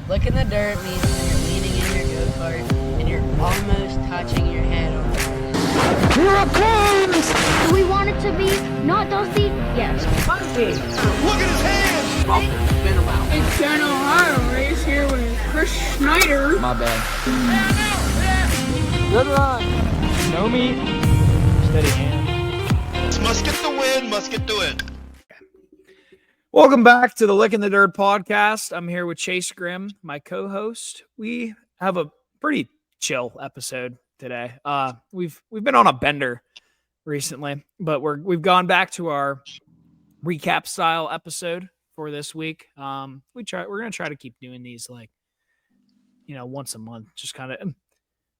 Look in the dirt means when you're leaning in your go-kart and you're almost touching your head on the ground. Here it comes! Do we want it to be not dusty? Yes. Funky. Look at his hands! Spin them out. It's an Ohio race here with Chris Schneider. My bad. Good run. No meat. Steady hand. Must get the win, must get the win. Welcome back to the Lickin the Dirt podcast. I'm here with Chase Grimm, my co-host. We have a pretty chill episode today. We've been on a bender recently, but we've gone back to our recap style episode for this week. We're gonna try to keep doing these once a month, just kind of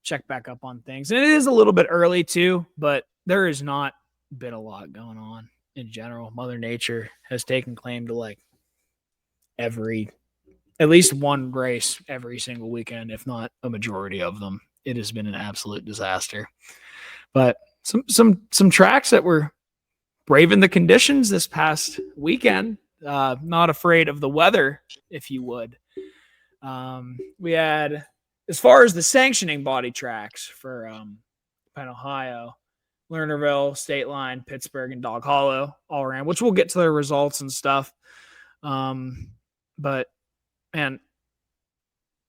check back up on things. And it is a little bit early too, but there has not been a lot going on. In general, Mother Nature has taken claim to at least one race every single weekend, if not a majority of them. It has been an absolute disaster. But some tracks that were braving the conditions this past weekend, not afraid of the weather, if you would. We had, as far as the sanctioning body tracks for Penn, Ohio, Lernerville, Stateline, Pittsburgh, and Dog Hollow all ran, which we'll get to their results and stuff. But man,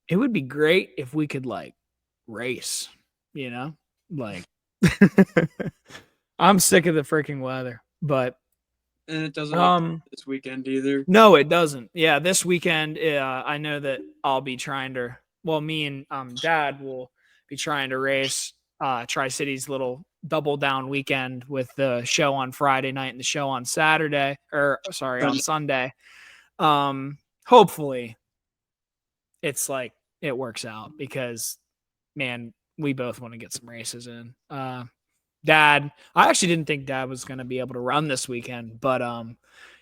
it would be great if we could race, I'm sick of the freaking weather, but And it doesn't this weekend either. No, it doesn't. Yeah, this weekend, I know that I'll be trying to, me and Dad will be trying to race Tri-City's little double down weekend with the show on Friday night and the show on on Sunday. Hopefully it's it works out because, man, we both want to get some races in. Dad, I actually didn't think Dad was going to be able to run this weekend, but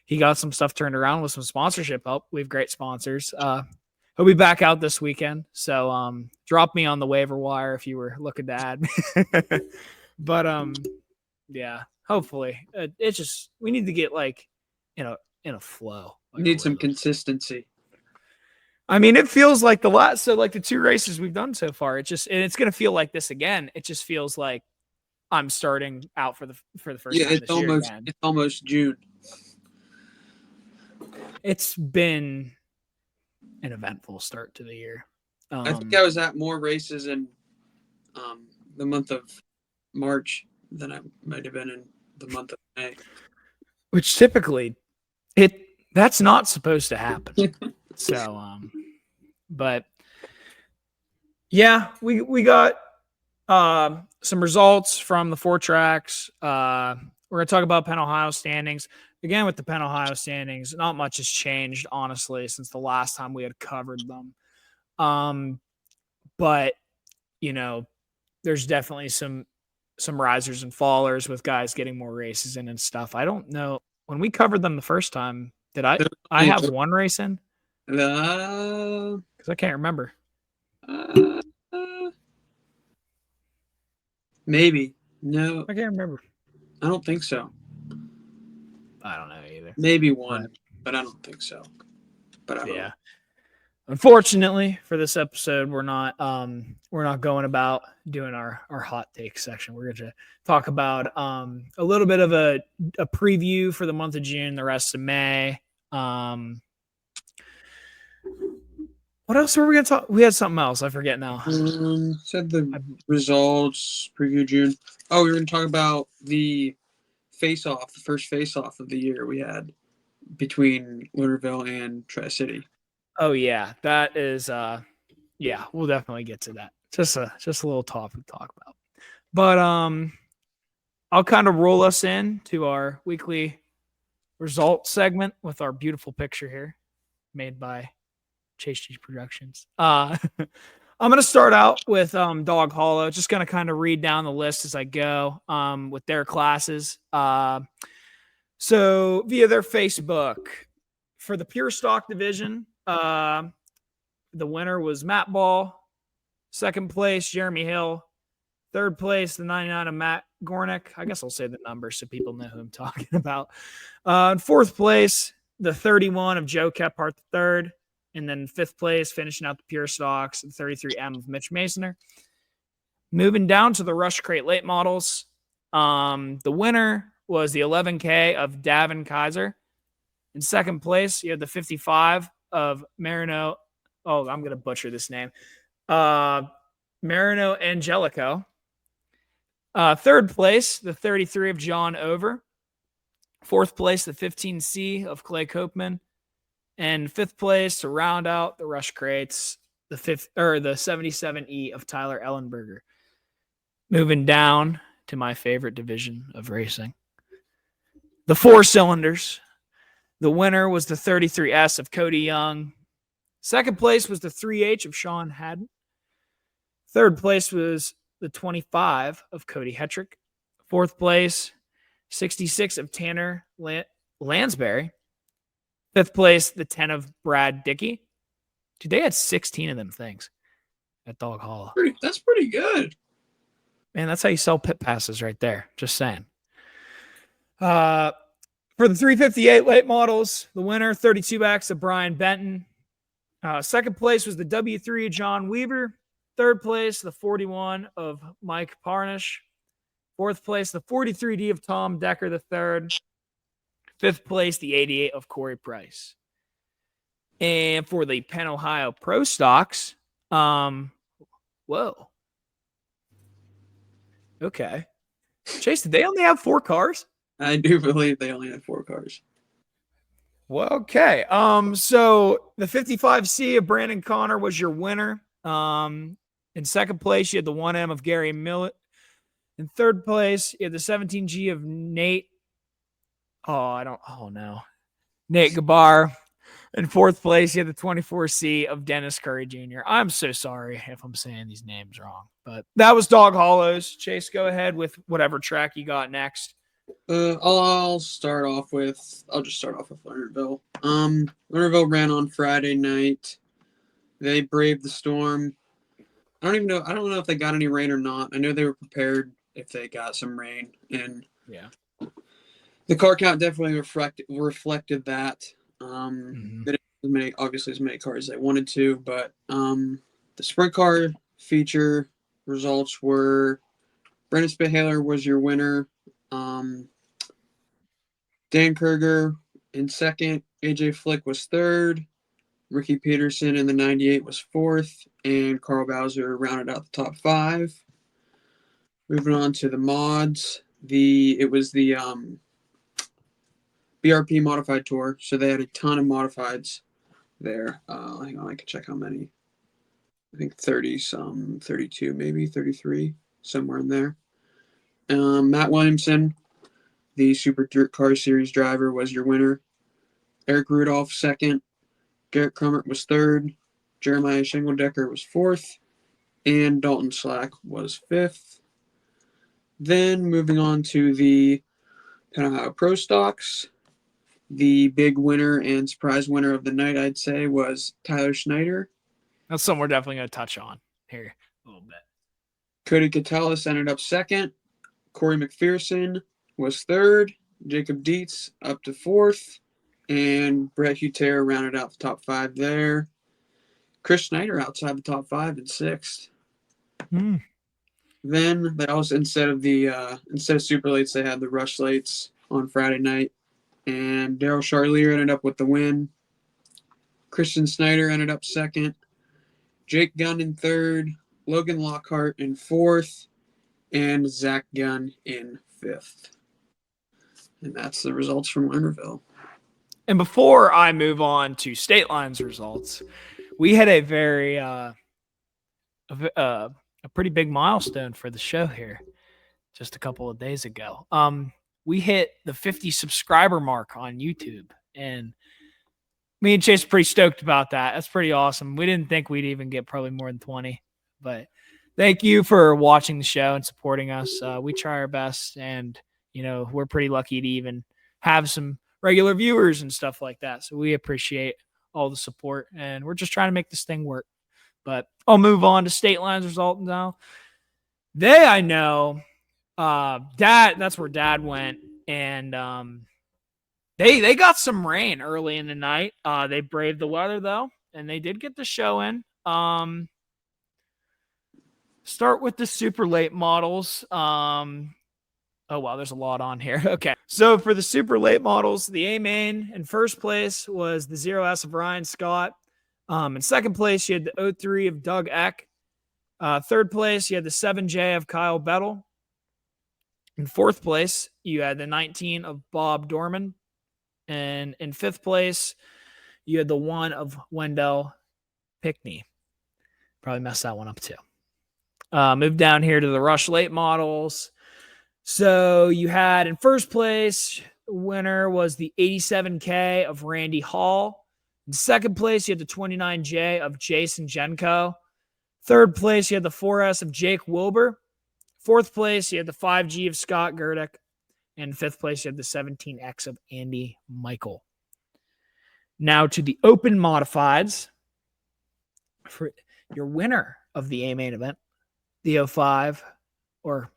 he got some stuff turned around with some sponsorship help. We have great sponsors. He'll be back out this weekend, so drop me on the waiver wire if you were looking to add. But yeah, hopefully it's just we need to get in a flow. We need some consistency. I mean, it feels like the two races we've done so far. It's going to feel like this again. It just feels like I'm starting out for the first time this year again. It's almost June. It's been an eventful start to the year. I think I was at more races in the month of March than I might have been in the month of May. Which typically that's not supposed to happen. So but yeah, we got some results from the 4 tracks. We're going to talk about Penn, Ohio standings. Again, with the Penn, Ohio standings, not much has changed, honestly, since the last time we had covered them. But, there's definitely some risers and fallers with guys getting more races in and stuff. I don't know. When we covered them the first time, did I have one race in? Because I can't remember. Maybe. No. I can't remember. I don't think so. I don't know either. Maybe one, but I don't think so. But I don't know. Unfortunately for this episode, we're not going about doing our hot take section. We're going to talk about a little bit of a preview for the month of June, the rest of May. What else were we going to talk? We had something else. I forget now. Said the results, preview June. Oh, we were going to talk about the face-off, the first face-off of the year we had between Lernerville and Tri-City. Oh yeah, that is we'll definitely get to that. Just a little topic to talk about. But I'll kind of roll us in to our weekly results segment with our beautiful picture here made by Chase G Productions. I'm going to start out with Dog Hollow. Just going to kind of read down the list as I go with their classes. So via their Facebook, for the pure stock division, the winner was Matt Ball. Second place, Jeremy Hill. Third place, the 99 of Matt Gornick. I guess I'll say the number so people know who I'm talking about. Fourth place, the 31 of Joe Kephart III. And then 5th place, finishing out the pure stocks, the 33M of Mitch Masoner. Moving down to the Rush Crate late models. The winner was the 11K of Davin Kaiser. In 2nd place, you had the 55 of Marino. Oh, I'm going to butcher this name. Marino Angelico. 3rd place, the 33 of John Over. 4th place, the 15C of Clay Copeman. And 5th place to round out the Rush Crates, the 77E of Tyler Ellenberger. Moving down to my favorite division of racing, the 4 cylinders. The winner was the 33S of Cody Young. 2nd place was the 3H of Sean Haddon. 3rd place was the 25 of Cody Hetrick. 4th place, 66 of Tanner Lansbury. 5th place, the 10 of Brad Dickey. Dude, they had 16 of them things at Dog Hollow. That's pretty good. Man, that's how you sell pit passes right there. Just saying. For the 358 late models, the winner, 32 backs of Brian Benton. 2nd place was the W3 of John Weaver. 3rd place, the 41 of Mike Parnish. 4th place, the 43D of Tom Decker III. 5th place, the 88 of Corey Price. And for the Penn Ohio Pro Stocks, whoa. Okay. Chase, did they only have 4 cars? I do believe they only had 4 cars. Well, okay. So the 55C of Brandon Connor was your winner. In 2nd place, you had the 1M of Gary Millett. In 3rd place, you had the 17G of Nate. Nate Gabar. In 4th place, you had the 24C of Dennis Curry Jr. I'm so sorry if I'm saying these names wrong, but that was Dog Hollows. Chase, go ahead with whatever track you got next. I'll just start off with Lernerville. Lernerville ran on Friday night. They braved the storm. I don't know if they got any rain or not. I know they were prepared if they got some rain, and yeah, the car count definitely reflected that. They didn't have as many cars as they wanted to, but the sprint car feature results were Brendan Spihaler was your winner. Dan Kurger in 2nd. AJ Flick was 3rd. Ricky Peterson in the 98 was 4th. And Carl Bowser rounded out the top 5. Moving on to the mods. It was the BRP Modified Tour. So they had a ton of modifieds there. Hang on, I can check how many. I think 30-some, 32 maybe, 33, somewhere in there. Matt Williamson, the Super Dirt Car Series driver, was your winner. Eric Rudolph, 2nd. Garrett Crummert was 3rd. Jeremiah Shingledecker was 4th. And Dalton Slack was 5th. Then moving on to the Penn Ohio Pro Stocks. The big winner and surprise winner of the night, I'd say, was Tyler Schneider. That's something we're definitely going to touch on here a little bit. Cody Catalis ended up 2nd. Corey McPherson was 3rd. Jacob Dietz up to 4th. And Brett Huter rounded out the top 5 there. Chris Schneider outside the top 5 in 6th. Then they also instead of super lates, they had the rush lates on Friday night. And Daryl Charlier ended up with the win. Christian Snyder ended up 2nd. Jake Gunn in 3rd. Logan Lockhart in 4th. And Zach Gunn in 5th. And that's the results from Lernerville. And before I move on to Stateline's results, we had a very a pretty big milestone for the show here just a couple of days ago. We hit the 50 subscriber mark on YouTube, and me and Chase are pretty stoked about that. That's pretty awesome. We didn't think we'd even get probably more than 20, but thank you for watching the show and supporting us. We try our best, and we're pretty lucky to even have some regular viewers and stuff like that. So we appreciate all the support, and we're just trying to make this thing work. But I'll move on to Stateline's result now. I know that's where Dad went, and they got some rain early in the night. They braved the weather though, and they did get the show in. Start with the super late models. Oh, wow, there's a lot on here. Okay. So for the super late models, the A main in first place was the 0S of Ryan Scott. In second place, you had the 03 of Doug Eck. Third place, you had the 7J of Kyle Bettel. In fourth place, you had the 19 of Bob Dorman. And in fifth place, you had the 1 of Wendell Pickney. Probably messed that one up too. Move down here to the Rush late models. So you had in first place, winner was the 87K of Randy Hall. In second place, you had the 29J of Jason Genko. Third place, you had the 4S of Jake Wilbur. Fourth place, you had the 5G of Scott Gerdick. And fifth place, you had the 17X of Andy Michael. Now to the open modifieds. For your winner of the A main event, the 05, or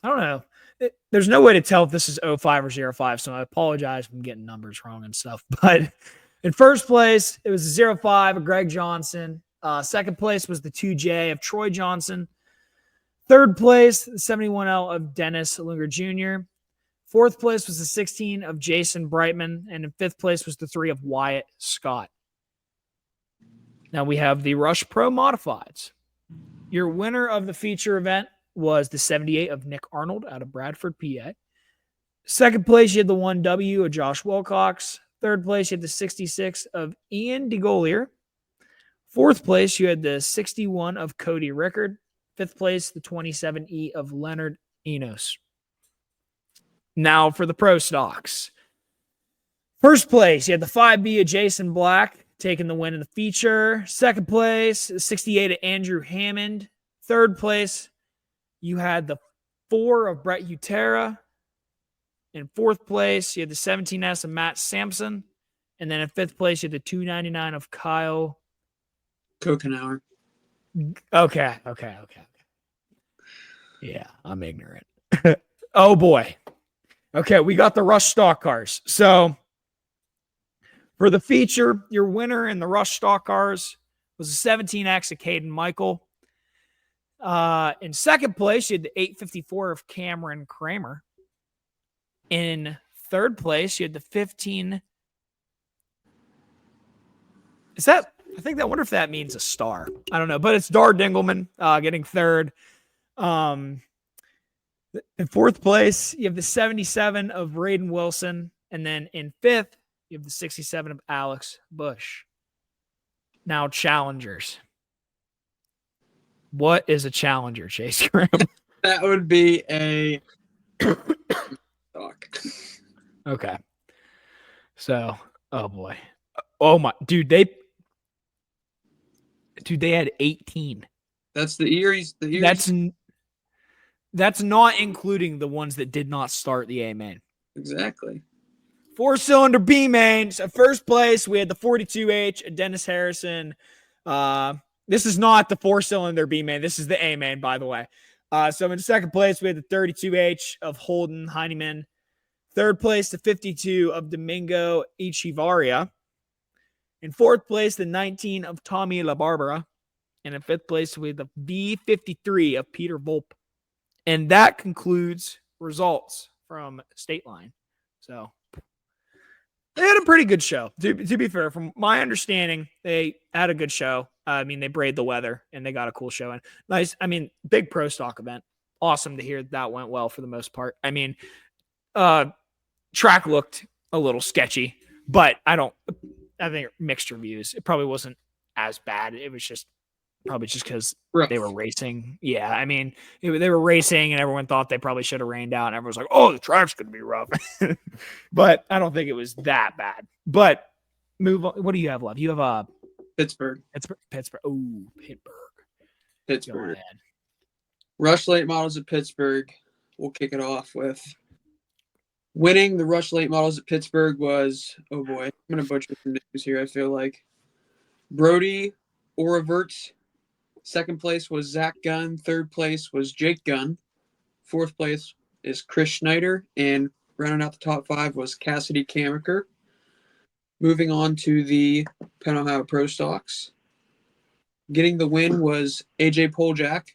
I don't know. There's no way to tell if this is 05 or 05, so I apologize if I'm getting numbers wrong and stuff. But in first place, it was the 05 of Greg Johnson. Second place was the 2J of Troy Johnson. Third place, the 71L of Dennis Lunger Jr. Fourth place was the 16 of Jason Brightman. And in fifth place was the 3 of Wyatt Scott. Now we have the Rush Pro Modifieds. Your winner of the feature event was the 78 of Nick Arnold out of Bradford, PA. Second place, you had the 1W of Josh Wilcox. Third place, you had the 66 of Ian DeGolier. Fourth place, you had the 61 of Cody Rickard. Fifth place, the 27E of Leonard Enos. Now for the pro stocks. First place, you had the 5B of Jason Black, taking the win in the feature. Second place, the 68 of Andrew Hammond. Third place, you had the 4 of Brett Utera. In fourth place, you had the 17S of Matt Sampson. And then in fifth place, you had the 299 of Kyle Kokenauer. Okay. Yeah, I'm ignorant. Oh, boy. Okay, we got the Rush stock cars. So for the feature, your winner in the Rush stock cars was the 17X of Caden Michael. In second place, you had the 854 of Cameron Kramer. In third place, you had the 15. I wonder if that means a star. I don't know, but it's Dar Dingelman getting third. In fourth place, you have the 77 of Raiden Wilson. And then in fifth, you have the 67 of Alex Bush. Now, challengers. What is a challenger, Chase Graham? That would be a stock. Okay. So, oh boy. Oh my, dude, they had 18. That's the Erie's. That's not including the ones that did not start the A main. Exactly. 4-cylinder B mains. At first place, we had the 42H of Dennis Harrison. This is not the 4-cylinder B main. This is the A main, by the way. So in second place, we had the 32H of Holden Heineman. Third place, the 52 of Domingo Echevarria. In fourth place, the 19 of Tommy LaBarbera. And in fifth place, we had the V53 of Peter Volpe. And that concludes results from Stateline. So they had a pretty good show. To be fair, from my understanding, they had a good show. I mean, they braved the weather and they got a cool show in. Nice. I mean, big pro stock event. Awesome to hear that went well for the most part. I mean, track looked a little sketchy, but I think mixed reviews. It probably wasn't as bad. It was just probably just because they were racing. Yeah, I mean, they were racing and everyone thought they probably should have rained out. And everyone's like, oh, the track's going to be rough. But I don't think it was that bad. But move on. What do you have left? You have Pittsburgh. Oh, Pittsburgh. Rush Late Models at Pittsburgh. We'll kick it off with winning the Rush Late Models at Pittsburgh was, oh boy, I'm going to butcher some names here, I feel like. Brody Oraverts. Second place was Zach Gunn. Third place was Jake Gunn. Fourth place is Chris Schneider. And rounding out the top 5 was Cassidy Kamaker. Moving on to the Penn Ohio Pro Stocks. Getting the win was AJ Poljak.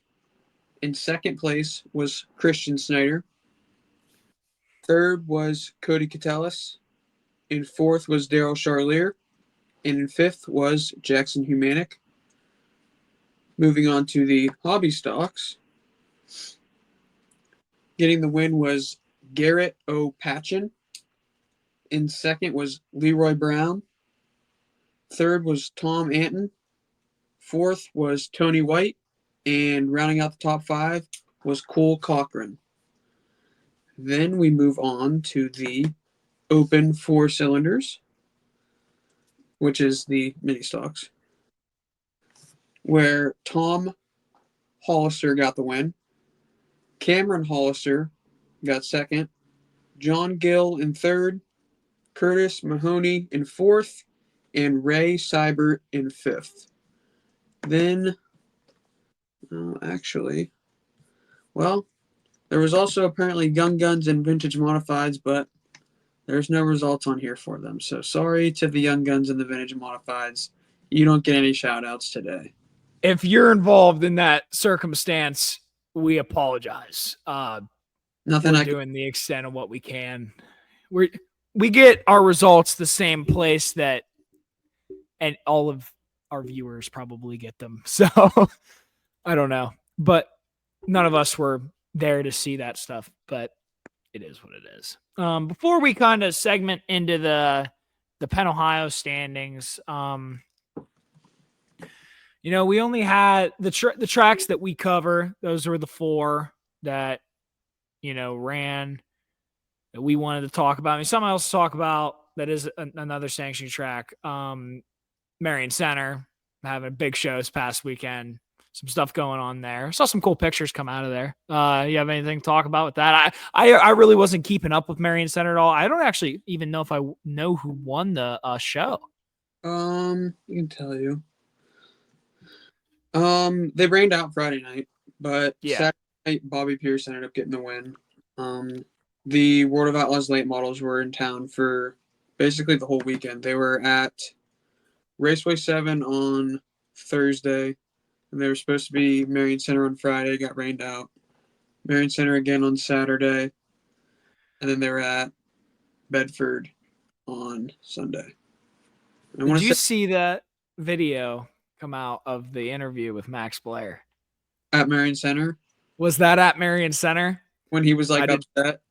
In second place was Christian Snyder. Third was Cody Catellis. In fourth was Daryl Charlier. And in fifth was Jackson Humanic. Moving on to the hobby stocks. Getting the win was Garrett O. Patchen. In second was Leroy Brown. Third was Tom Anton. Fourth was Tony White. And rounding out the top 5 was Cole Cochran. Then we move on to the open 4 cylinders, which is the mini stocks, where Tom Hollister got the win. Cameron Hollister got second. John Gill in third. Curtis Mahoney in fourth. And Ray Seibert in fifth. Then, there was also apparently Young Guns and Vintage Modifieds, but there's no results on here for them. So sorry to the Young Guns and the Vintage Modifieds. You don't get any shout-outs today. If you're involved in that circumstance, we apologize. Nothing We're I doing the extent of what we can. We get our results the same place that, and all of our viewers probably get them. So I don't know, but none of us were there to see that stuff, but it is what it is. Before we kind of segment into the Penn Ohio standings, we only had the tracks that we cover. Those were the 4 that, ran that we wanted to talk about. I mean, something else to talk about that is another sanctioned track. Marion Center having a big show this past weekend. Some stuff going on there. Saw some cool pictures come out of there. You have anything to talk about with that? I really wasn't keeping up with Marion Center at all. I don't actually even know if I know who won the show. I can tell you. They rained out Friday night, but Saturday night Bobby Pierce ended up getting the win. The World of Outlaws late models were in town for basically the whole weekend. They were at Raceway 7 on Thursday, and they were supposed to be Marion Center on Friday. Got rained out. Marion Center again on Saturday, and then they were at Bedford on Sunday. Did you see that video come out of the interview with Max Blair? At Marion Center? Was that at Marion Center? When he was upset?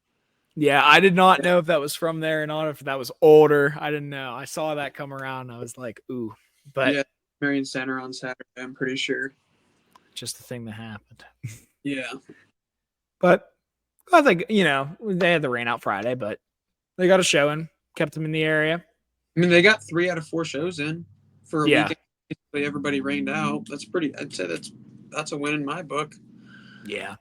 Yeah, I did not know if that was from there or not, if that was older. I didn't know. I saw that come around. I was like, ooh. But yeah, Marion Center on Saturday, I'm pretty sure. Just the thing that happened. Yeah. But I think, they had the rain out Friday, but they got a show in, kept them in the area. I mean, they got 3 out of 4 shows in for a weekend. Basically, everybody rained out. I'd say that's a win in my book. Yeah,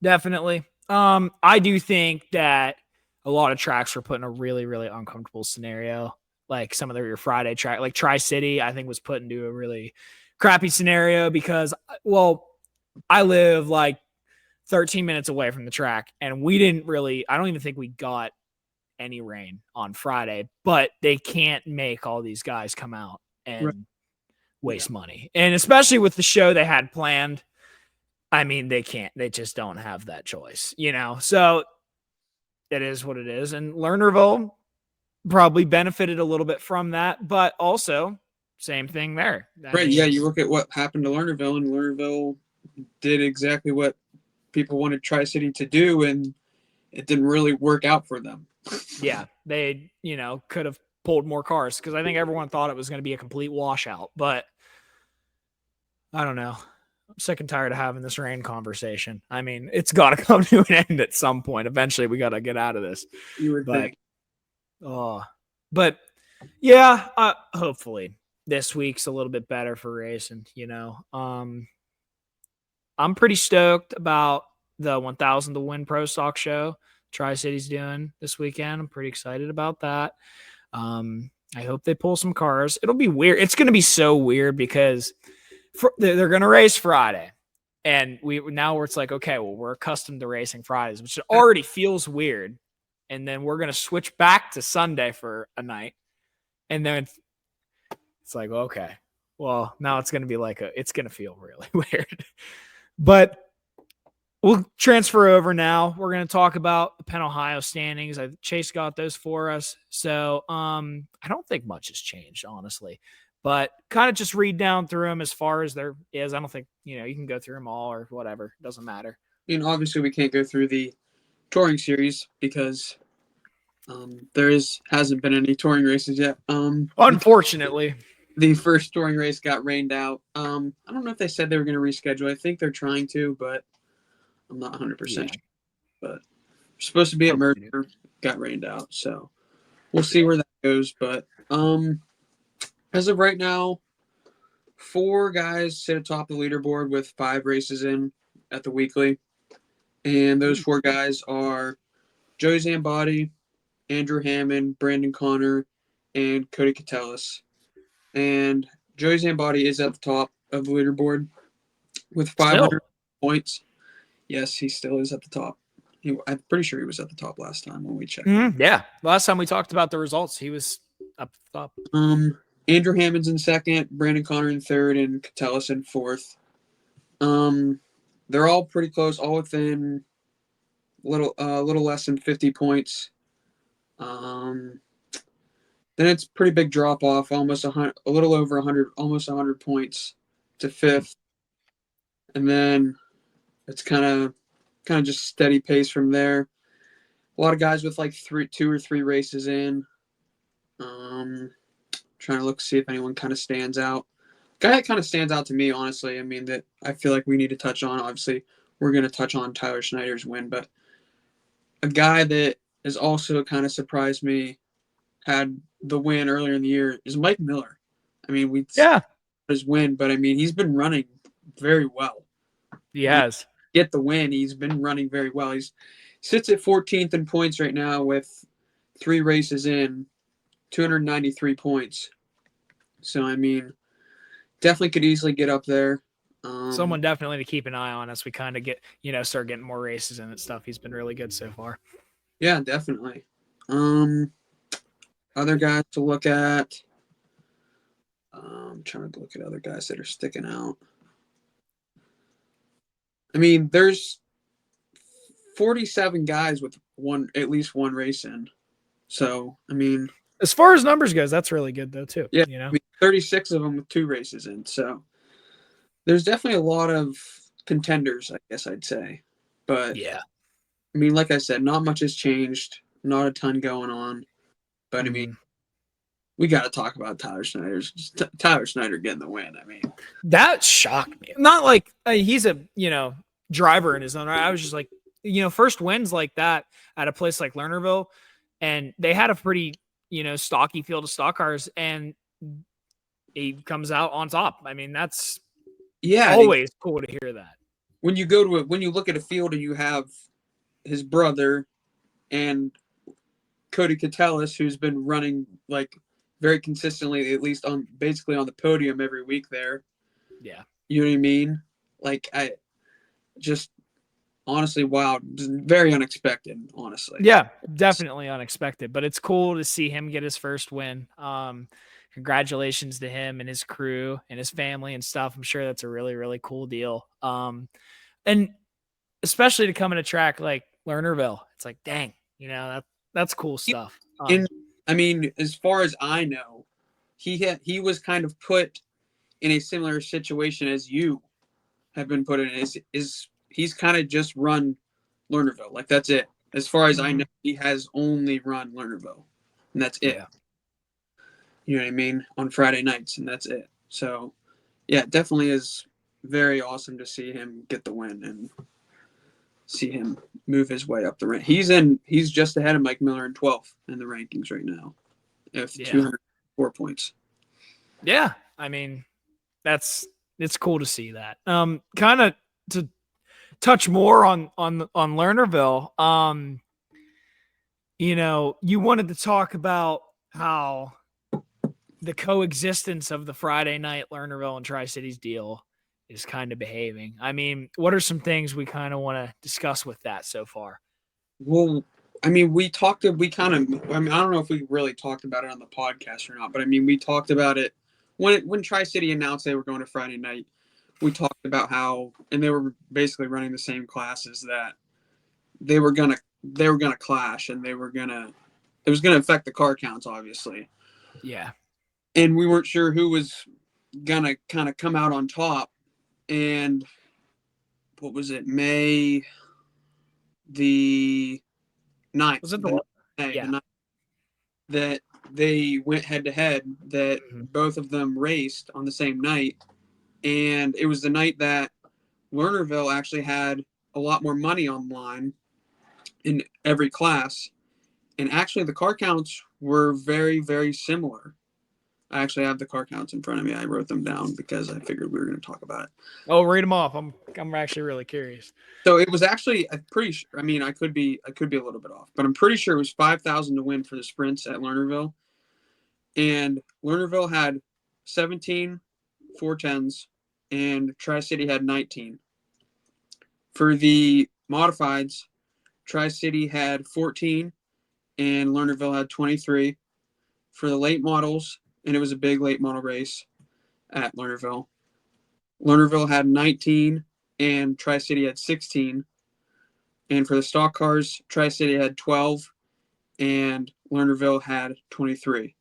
definitely. I do think that a lot of tracks were put in a really, really uncomfortable scenario. Like some of your Friday track, like Tri-City, I think was put into a really crappy scenario because, I live like 13 minutes away from the track, and we didn't really, I don't even think we got any rain on Friday, but they can't make all these guys come out and waste money. And especially with the show they had planned, I mean, they just don't have that choice, so it is what it is. And Lernerville probably benefited a little bit from that, but also same thing there. Yeah. You look at what happened to Lernerville, and Lernerville did exactly what people wanted Tri-City to do, and it didn't really work out for them. Yeah. They, could have pulled more cars because I think everyone thought it was going to be a complete washout, but I don't know. I'm sick and tired of having this rain conversation. I mean, it's got to come to an end at some point. Eventually, we got to get out of this. You would think. But yeah, hopefully this week's a little bit better for racing. I'm pretty stoked about the 1,000 to win Pro Stock show Tri-City's doing this weekend. I'm pretty excited about that. I hope they pull some cars. It'll be weird. It's going to be so weird because they're going to race Friday, and now it's like, okay, well, we're accustomed to racing Fridays, which already feels weird. And then we're going to switch back to Sunday for a night. And then it's like, okay, well, now it's going to be like it's going to feel really weird. But we'll transfer over now. We're going to talk about the Penn Ohio standings. Chase got those for us. So I don't think much has changed, honestly. But kind of just read down through them as far as there is. I don't think, you can go through them all or whatever. It doesn't matter. Obviously we can't go through the touring series because there hasn't been any touring races yet. Unfortunately. The first touring race got rained out. I don't know if they said they were going to reschedule. I think they're trying to, but I'm not 100% sure. But we're supposed to be at Mercer, got rained out. So we'll see where that goes. But as of right now, 4 guys sit atop the leaderboard with 5 races in at the weekly. And those 4 guys are Joey Zambati, Andrew Hammond, Brandon Connor, and Cody Catellis. And Joey Zambati is at the top of the leaderboard with 500 points. Yes, he still is at the top. I'm pretty sure he was at the top last time when we checked. Yeah, last time we talked about the results, he was up the top. Andrew Hammond's in second, Brandon Connor in third, and Catellis in fourth. They're all pretty close, all within a little less than 50 points. Then it's pretty big drop off, almost a little over 100, almost 100 points to fifth, and then it's kind of just steady pace from there. A lot of guys with like 2 or 3 races in. Trying to see if anyone kind of stands out. Guy that kind of stands out to me, honestly. I mean, that I feel like we need to touch on. Obviously, we're going to touch on Tyler Schneider's win, but a guy that has also kind of surprised me, had the win earlier in the year, is Mike Miller. I mean, his win, but I mean, he's been running very well. He has. Get the win. He's been running very well. He sits at 14th in points right now with 3 races in, 293 points. So, I mean, definitely could easily get up there. Someone definitely to keep an eye on as we kind of get, start getting more races in and stuff. He's been really good so far. Yeah, definitely. Other guys to look at. I'm trying to look at other guys that are sticking out. I mean, there's 47 guys with at least one race in. So, I mean, as far as numbers goes, that's really good though too. Yeah, I mean, 36 of them with 2 races in. So there's definitely a lot of contenders, I guess I'd say. But yeah, I mean, like I said, not much has changed. Not a ton going on. But I mean, we got to talk about Tyler Schneider. Tyler Schneider getting the win. I mean, that shocked me. Not like he's a driver in his own right. I was just like, first wins like that at a place like Lernerville, and they had a pretty stocky field of stock cars, and he comes out on top. I mean, that's always cool to hear that. When you look at a field and you have his brother and Cody Catellis, who's been running like very consistently, at least basically on the podium every week there. Yeah. You know what I mean? Like, I just honestly, wow, very unexpected, honestly. Yeah, definitely unexpected, but it's cool to see him get his first win. Congratulations to him and his crew and his family and stuff. I'm sure that's a really, really cool deal. And especially to come in a track like Lernerville, it's like, dang, that's cool stuff. And I mean, as far as I know, he was kind of put in a similar situation as you have been put in. He's kind of just run Lernerville. Like, that's it. As far as I know, he has only run Lernerville, and that's it. Yeah. You know what I mean? On Friday nights, and that's it. So, yeah, it definitely is very awesome to see him get the win and see him move his way up the rank. He's just ahead of Mike Miller in 12th in the rankings right now, with 204 points. Yeah, I mean, it's cool to see that. Kind of to touch more on Lernerville. You wanted to talk about how the coexistence of the Friday night Lernerville and Tri-Cities deal is kind of behaving. I mean, what are some things we kind of want to discuss with that so far? Well, I mean, we talked. We kind of. I mean, I don't know if we really talked about it on the podcast or not, but I mean, we talked about it when Tri-City announced they were going to Friday night. We talked about how, and they were basically running the same classes, that they were gonna clash, and it was gonna affect the car counts, obviously. Yeah. And we weren't sure who was gonna kind of come out on top. And what was it, May the 9th? Was it the May, yeah. the 9th, that they went head to head, that both of them raced on the same night. And it was the night that Lernerville actually had a lot more money on the line in every class. And actually, the car counts were very, very similar. I actually have the car counts in front of me. I wrote them down because I figured we were going to talk about it. Oh, read them off. I'm actually really curious. So it was actually, I'm pretty sure, I mean, I could be a little bit off, but I'm pretty sure it was 5,000 to win for the sprints at Lernerville. And Lernerville had 17 410s, and Tri-City had 19. For the modifieds, Tri-City had 14, and Lernerville had 23. For the late models, and it was a big late model race at Lernerville, Lernerville had 19, and Tri-City had 16. And for the stock cars, Tri-City had 12, and Lernerville had 23.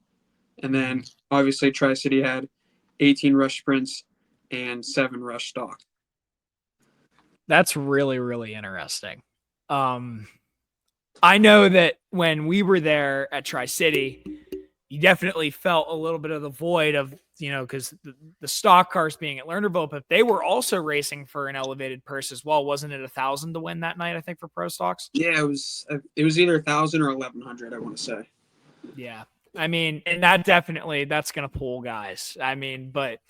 And then, obviously, Tri-City had 18 rush sprints and 7 rush stock. That's really, really interesting. I know that when we were there at Tri-City, you definitely felt a little bit of the void of, because the stock cars being at Lernerville, but they were also racing for an elevated purse as well. Wasn't it 1,000 to win that night, I think, for pro stocks? Yeah, it was either 1,000 or 1,100, I want to say. Yeah. I mean, and that's going to pull guys. I mean, but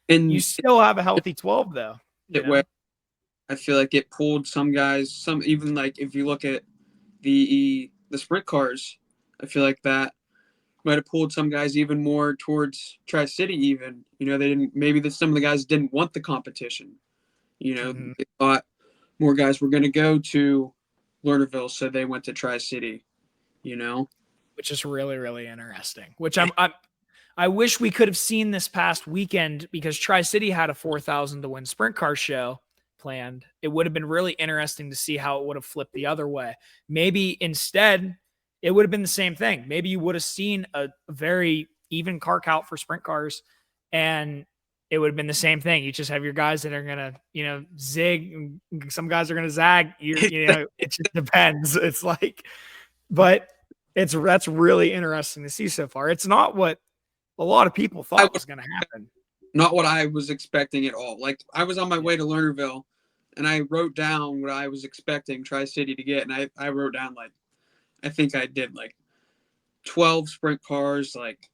you still have a healthy 12, though. I feel like it pulled some guys, even like if you look at the sprint cars, I feel like that might have pulled some guys even more towards Tri-City even. Some of the guys didn't want the competition. They thought more guys were going to go to Lernerville, so they went to Tri-City, Which is really, really interesting. Which I wish we could have seen this past weekend, because Tri-City had a 4,000 to win sprint car show planned. It would have been really interesting to see how it would have flipped the other way. Maybe instead it would have been the same thing. Maybe you would have seen a very even car count for sprint cars, and it would have been the same thing. You just have your guys that are going to, zig. Some guys are going to zag. It just depends. It's like, but that's really interesting to see so far. It's not what a lot of people thought was going to happen. Not what I was expecting at all. Like, I was on my way to Lernerville, and I wrote down what I was expecting Tri-City to get, and I wrote down, like, I think I did, like, 12 sprint cars. Like,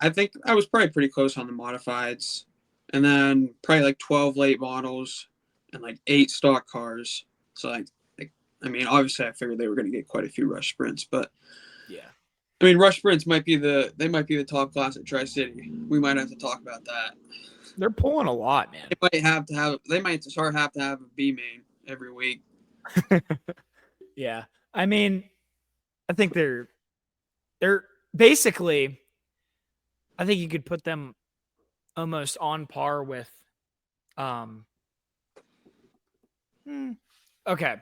I think I was probably pretty close on the modifieds, and then probably, like, 12 late models and, like, 8 stock cars. So, like I mean, obviously I figured they were going to get quite a few rush sprints, but yeah. I mean, rush sprints might be the top class at Tri-City. We might have to talk about that. They're pulling a lot, man. They might start have to have a B main every week. Yeah. I mean, I think they're basically, I think you could put them almost on par with, okay,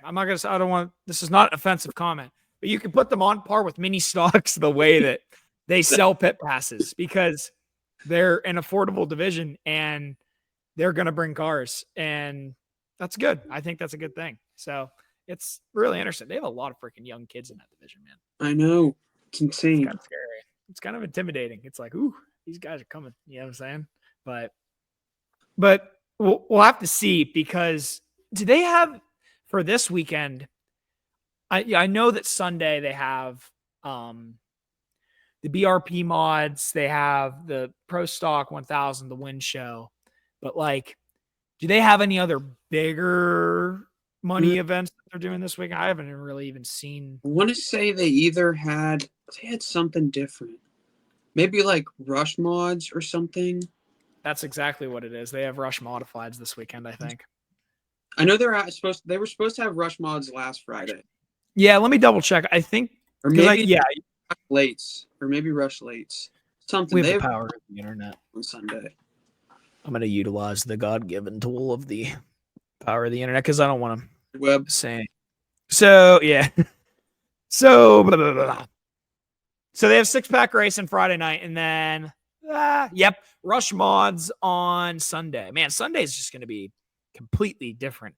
this is not an offensive comment, but you can put them on par with mini stocks the way that they sell pit passes, because they're an affordable division and they're going to bring cars, and that's good. I think that's a good thing. So it's really interesting. They have a lot of freaking young kids in that division, man. I know. It's insane. It's kind of scary. It's kind of intimidating. It's like, ooh, these guys are coming. You know what I'm saying? But we'll have to see, because do they have for this weekend? I know that Sunday they have the BRP mods. They have the Pro Stock 1000, the win show. But like, do they have any other bigger money events that they're doing this week? I haven't really even seen. I want to say they had something different. Maybe like rush mods or something. That's exactly what it is. They have rush modifieds this weekend, I think. I know they were supposed to have rush mods last Friday. Yeah, let me double check. I think Or 'cause maybe I Lates, or maybe Rush Lates. Something we have they the have power of the internet. on Sunday. I'm gonna utilize the God-given tool of the power of the internet because I don't want Web. to say. So yeah. So blah, blah, blah, blah. So they have six-pack racing Friday night, and then Rush Mods on Sunday. Man, Sunday is just going to be completely different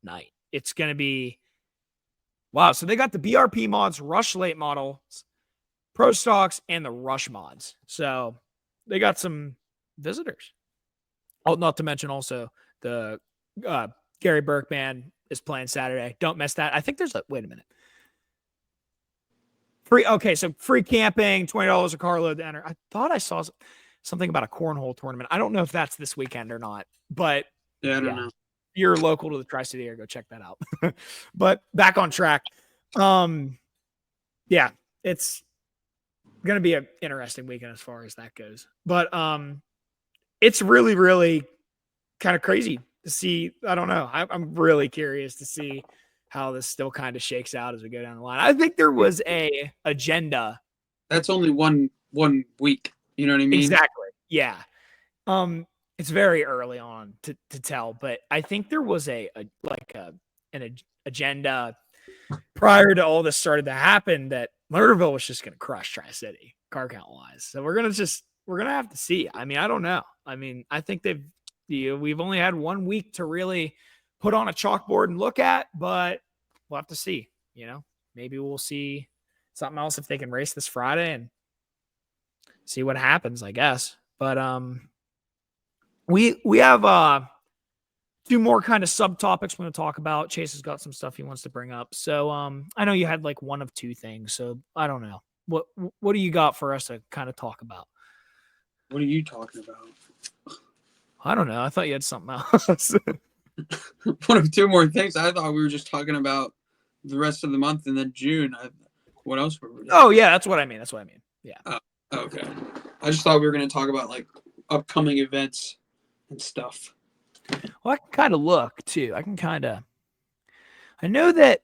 night. It's going to be wow. So they got the BRP mods, Rush late models, Pro Stocks, and the Rush mods. So they got some visitors. Oh, not to mention also the Gary Burke band is playing Saturday. Don't miss that. I think there's wait a minute. Free. Okay, so free camping, $20 a carload to enter. I thought I saw something about a cornhole tournament. I don't know if that's this weekend or not, but Yeah, I don't know. if you're local to the Tri-City area, go check that out. But back on track. Yeah, it's going to be an interesting weekend as far as that goes. But it's really, really kind of crazy to see. I don't know. I'm really curious to see how this still kind of shakes out as we go down the line. I think there was a agenda. That's only one week. You know what I mean? Exactly. Yeah. It's very early on to tell, but I think there was an agenda prior to all this started to happen that Lernerville was just going to crush Tri-City car count wise. So we're going to have to see. I mean, I don't know. I mean, I think we've only had 1 week to really put on a chalkboard and look at, but we'll have to see, maybe we'll see something else if they can race this Friday and see what happens, I guess. But we have two more kind of subtopics we're going to talk about. Chase has got some stuff he wants to bring up. So I know you had like one of two things, so I don't know. What do you got for us to kind of talk about? What are you talking about? I don't know. I thought you had something else. One of two more things. I thought we were just talking about the rest of the month and then June. What else were we doing? Oh yeah, that's what I mean. Yeah. Okay. I just thought we were going to talk about like upcoming events and stuff. Well, I can kind of look too. I know that.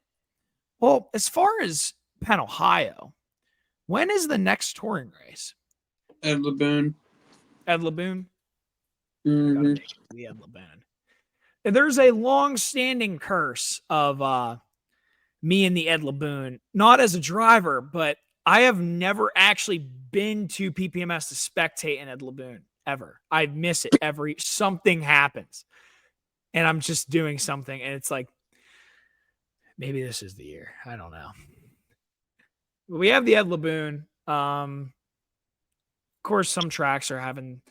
Well, as far as Penn, Ohio, when is the next touring race? Ed Laboon. Ed Laboon. Mm-hmm. The Ed Laboon. There's a long-standing curse of me and the Ed Laboon, not as a driver, but I have never actually been to PPMS to spectate an Ed Laboon ever. I miss it something happens, and I'm just doing something, and it's like maybe this is the year. I don't know. We have the Ed Laboon. Of course, some tracks are having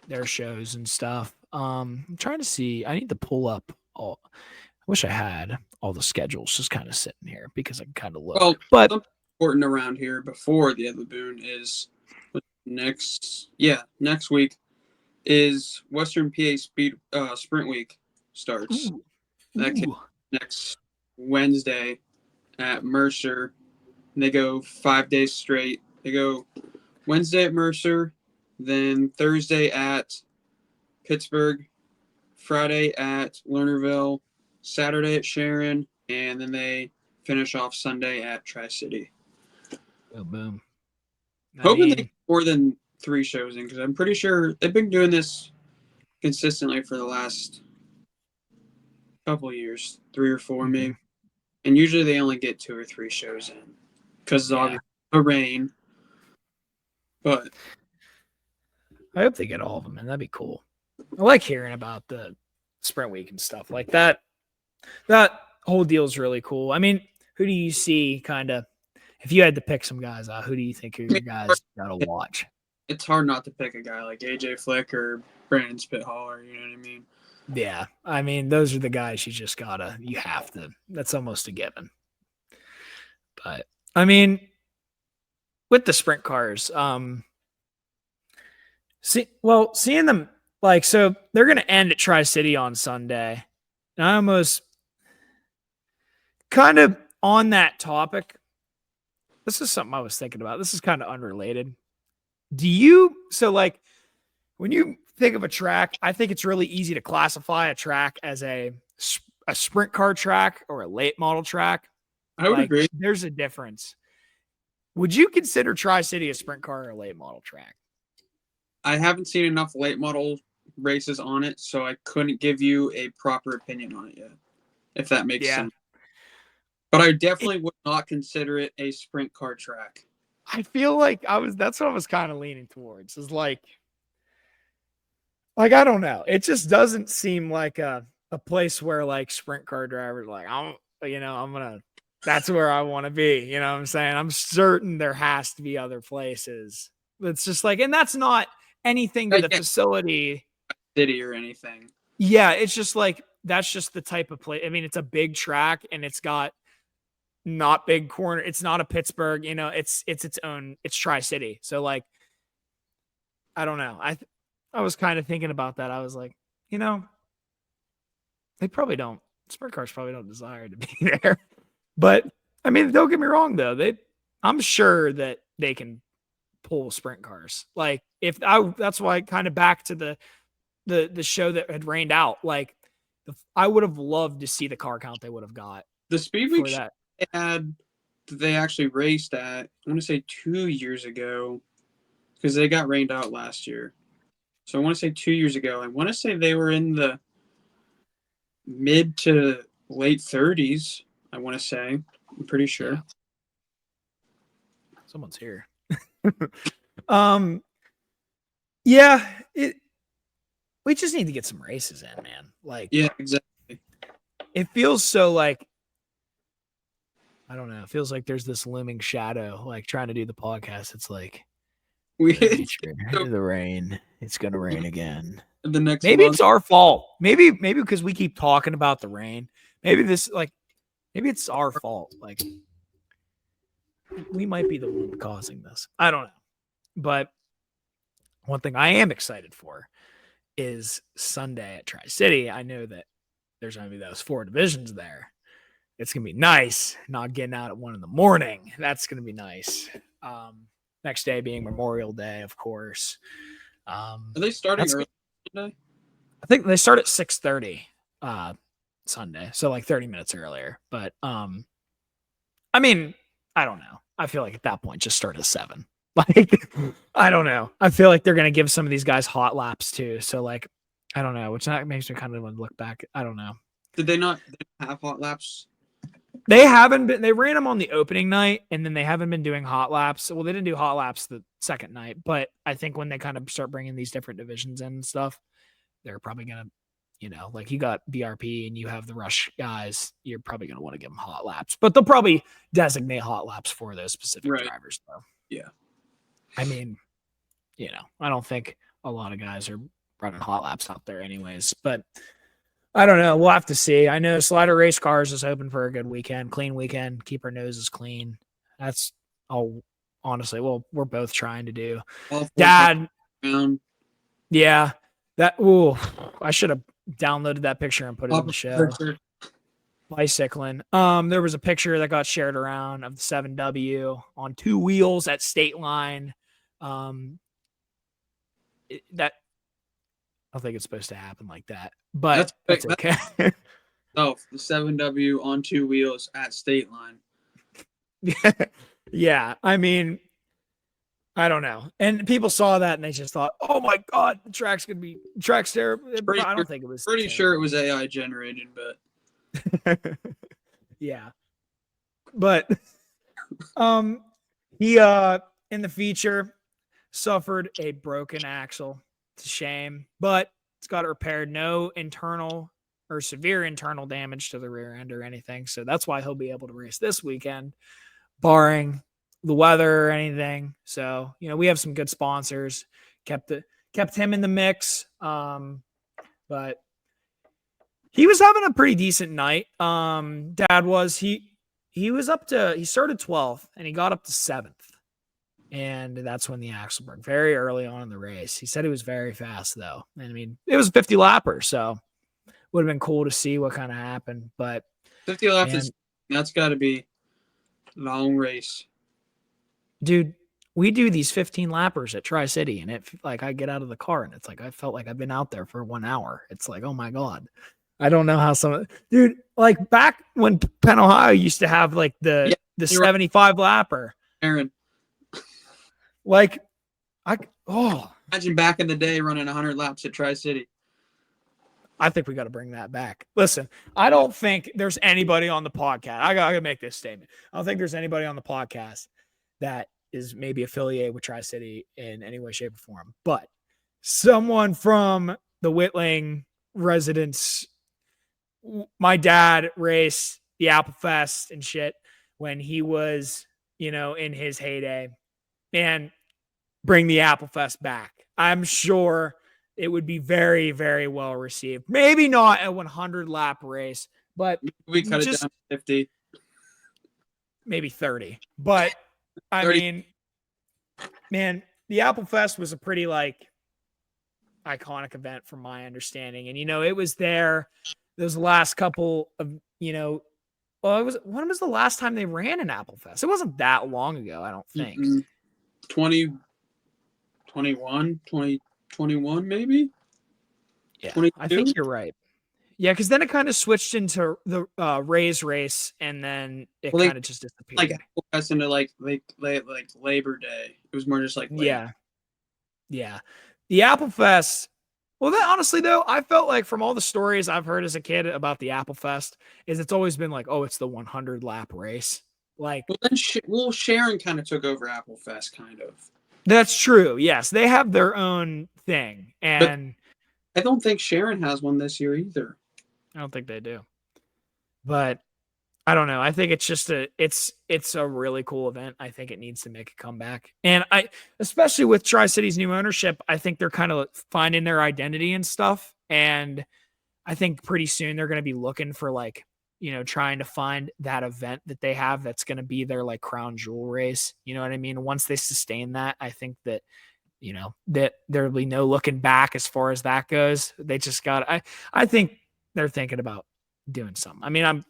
their shows and stuff. I'm trying to see. I need to pull up all. I wish I had all the schedules just kind of sitting here because I can kind of look. Well, but something important around here before the Ed Laboon is next week is Western PA Sprint Week starts. Next Wednesday at Mercer. And they go 5 days straight. They go Wednesday at Mercer, then Thursday at Pittsburgh, Friday at Lernerville, Saturday at Sharon, and then they finish off Sunday at Tri-City. Oh, boom. Hoping they get more than 3 shows in, because I'm pretty sure they've been doing this consistently for the last couple of years, 3 or 4 maybe. And usually they only get 2 or 3 shows in because of the rain. But I hope they get all of them, and that'd be cool. I like hearing about the sprint week and stuff like that. That whole deal is really cool. I mean, who do you see kind of, if you had to pick some guys out, who do you think are your guys you gotta watch? It's hard not to pick a guy like AJ Flick or Brandon Spithaller, you know what I mean? Yeah. I mean, those are the guys you have to, that's almost a given. But I mean, with the sprint cars, seeing them like, so they're going to end at Tri-City on Sunday. And I almost kind of on that topic. This is something I was thinking about. This is kind of unrelated. When you think of a track, I think it's really easy to classify a track as a sprint car track or a late model track. I would Like, agree. there's a difference. Would you consider Tri-City a sprint car or a late model track? I haven't seen enough late model races on it, so I couldn't give you a proper opinion on it yet, if that makes sense. But I definitely would not consider it a sprint car track. I feel like that's what I was kind of leaning towards, is like, I don't know. It just doesn't seem like a place where like sprint car drivers like, that's where I want to be. You know what I'm saying? I'm certain there has to be other places. It's just like, and that's not anything to the facility. City or anything. Yeah, it's just like, that's just the type of place. I mean, it's a big track and it's got not big corner. It's not a Pittsburgh, it's its own, it's Tri-City. So like, I don't know. I was kind of thinking about that. I was like, sprint cars probably don't desire to be there. But I mean, don't get me wrong though. I'm sure that they can pull sprint cars. Like that's why kind of back to the show that had rained out. Like I would have loved to see the car count they would have got. The speed week that. They actually raced at, I want to say 2 years ago, because they got rained out last year. So I want to say 2 years ago. I want to say they were in the mid to late 30s. I want to say. I'm pretty sure. Yeah. Someone's here. Yeah. We just need to get some races in, man. Like, yeah, exactly. It feels so like, I don't know. It feels like there's this looming shadow, like trying to do the podcast. It's like the rain. It's gonna rain again. Maybe it's our fault. Maybe because we keep talking about the rain. Maybe it's our fault. Like we might be the one causing this. I don't know. But one thing I am excited for is Sunday at Tri-City. I know that there's going to be those 4 divisions there. It's going to be nice not getting out at 1 a.m. That's going to be nice. Next day being Memorial Day, of course. Are they starting early Sunday? I think they start at 6:30 Sunday, so like 30 minutes earlier. But I mean, I don't know. I feel like at that point, just start at 7. Like, I don't know. I feel like they're going to give some of these guys hot laps too. So like, I don't know, which that makes me kind of want to look back. I don't know. Did they not have hot laps? They haven't been. They ran them on the opening night, and then they haven't been doing hot laps. Well, they didn't do hot laps the second night, but I think when they kind of start bringing these different divisions in and stuff, they're probably going to, like you got BRP and you have the Rush guys, you're probably going to want to give them hot laps, but they'll probably designate hot laps for those specific drivers, though. Yeah. I mean, I don't think a lot of guys are running hot laps out there anyways, but I don't know. We'll have to see. I know Slider Race Cars is hoping for a good weekend, clean weekend, keep our noses clean. That's all, honestly, well, we're both trying to do. Dad. Yeah. I should have downloaded that picture and put it in the show. Bicycling. There was a picture that got shared around of the 7W on 2 wheels at Stateline. That I don't think it's supposed to happen like that, but that's okay. Oh, the 7W on 2 wheels at Stateline. Yeah, I mean, I don't know. And people saw that and they just thought, "Oh my god, the track's terrible." I don't think it was. Pretty sure it was AI generated, but yeah. But he in the feature suffered a broken axle. It's a shame, but it's got it repaired. No internal or severe internal damage to the rear end or anything. So that's why he'll be able to race this weekend, barring the weather or anything. So, we have some good sponsors, kept him in the mix. But he was having a pretty decent night. Dad was, he started 12th and he got up to 7th. And that's when the axle broke very early on in the race. He said he was very fast though. And I mean, it was a 50 lapper, so would have been cool to see what kind of happened. But 50 laps, that's got to be a long race. Dude, we do these 15 lappers at Tri-City, and I get out of the car and it's like I felt like I've been out there for 1 hour. It's like, oh my god. I don't know how dude, like back when Penn, Ohio used to have like the you're 75 lapper. Aaron, Like, imagine back in the day running 100 laps at Tri-City. I think we got to bring that back. Listen, I don't think there's anybody on the podcast. I got to make this statement. I don't think there's anybody on the podcast that is maybe affiliated with Tri-City in any way, shape, or form. But someone from the Whitling residence, my dad raced the Apple Fest and shit when he was, in his heyday. Man, bring the Apple Fest back. I'm sure it would be very, very well received. Maybe not a 100 lap race, but we cut it down to 50, maybe 30. But 30. I mean, man, the Apple Fest was a pretty iconic event from my understanding. And, it was there those last couple of, when was the last time they ran an Apple Fest? It wasn't that long ago, I don't think. 2021 maybe. Yeah, 22? I think you're right. Yeah, because then it kind of switched into the Rays race, and then it kind of just disappeared. Like Apple Fest into like Labor Day. It was more just like yeah. The Apple Fest. Well, then honestly though, I felt like from all the stories I've heard as a kid about the Apple Fest, is it's always been like, oh, it's the 100 lap race. Like, well, then Sharon kind of took over Apple Fest, kind of. That's true. Yes, they have their own thing, and I don't think Sharon has one this year either. I don't think they do. But I don't know. I think it's just it's a really cool event. I think it needs to make a comeback. And especially with Tri-City's new ownership, I think they're kind of finding their identity and stuff. And I think pretty soon they're going to be looking for trying to find that event that they have that's going to be their crown jewel race. You know what I mean? Once they sustain that, I think that, that there'll be no looking back as far as that goes. They just I think they're thinking about doing something. I mean,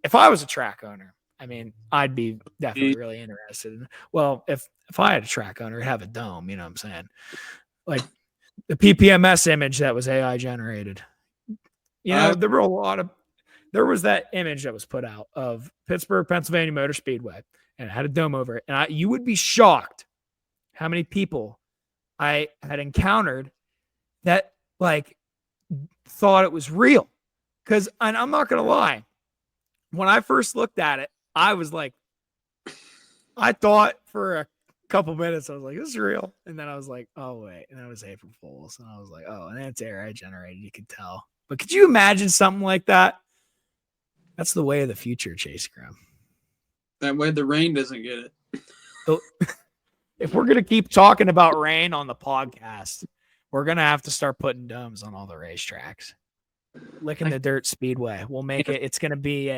if I was a track owner, I'd be definitely really interested. Well, if I had a track owner, it'd have a dome, you know what I'm saying? Like the PPMS image that was AI generated, there was that image that was put out of Pittsburgh, Pennsylvania Motor Speedway, and it had a dome over it. And you would be shocked how many people I had encountered that thought it was real. Because I'm not going to lie, when I first looked at it, I was like, I thought for a couple minutes, I was like, this is real. And then I was like, oh, wait. And that was April Fool's. And I was like, oh, and that's AI generated. You could tell. But could you imagine something like that? That's the way of the future, Chase Graham. That way the rain doesn't get it. So, if we're going to keep talking about rain on the podcast, we're going to have to start putting domes on all the racetracks. Lickin' the Dirt Speedway. We'll make it. It's going to be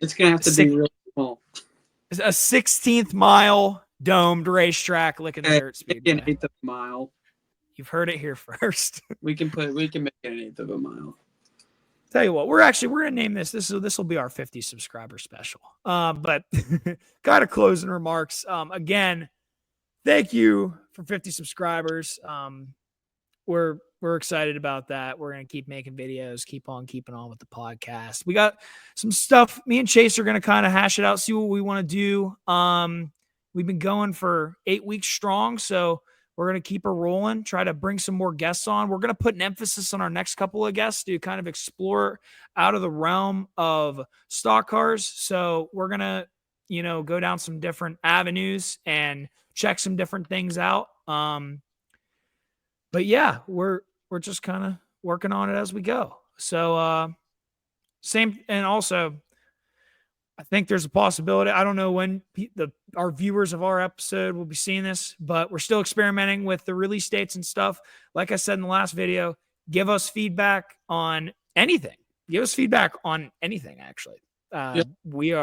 It's going to have to be real small. A 16th mile domed racetrack, Lickin' the Dirt Speedway. An eighth of a mile. You've heard it here first. We can make it an eighth of a mile. Tell you what, we're going to name this. This will be our 50 subscriber special. But got a closing remarks. Again, thank you for 50 subscribers. We're excited about that. We're going to keep making videos, keep on keeping on with the podcast. We got some stuff. Me and Chase are going to kind of hash it out, see what we want to do. We've been going for 8 weeks strong, so we're going to keep her rolling, try to bring some more guests on. We're going to put an emphasis on our next couple of guests to kind of explore out of the realm of stock cars. So we're going to, go down some different avenues and check some different things out. But yeah, we're just kind of working on it as we go. So same, and also I think there's a possibility. I don't know when our viewers of our episode will be seeing this, but we're still experimenting with the release dates and stuff. Like I said in the last video, give us feedback on anything. Give us feedback on anything, actually. We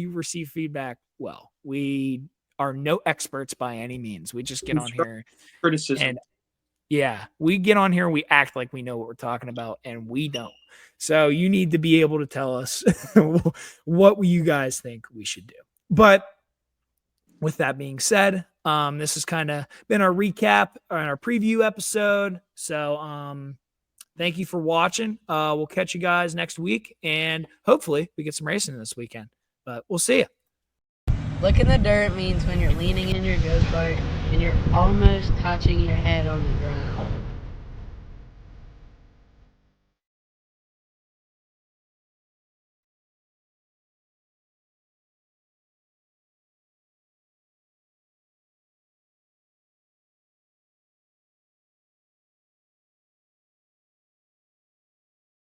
receive feedback well. We are no experts by any means. We just get on here. Criticism. And yeah, we get on here and we act like we know what we're talking about, and we don't. So you need to be able to tell us what you guys think we should do. But with that being said, this has kind of been our recap and our preview episode. So Thank you for watching. We'll catch you guys next week, and hopefully we get some racing this weekend. But we'll see you. Look in the dirt means when you're leaning in your go-kart and you're almost touching your head on the ground.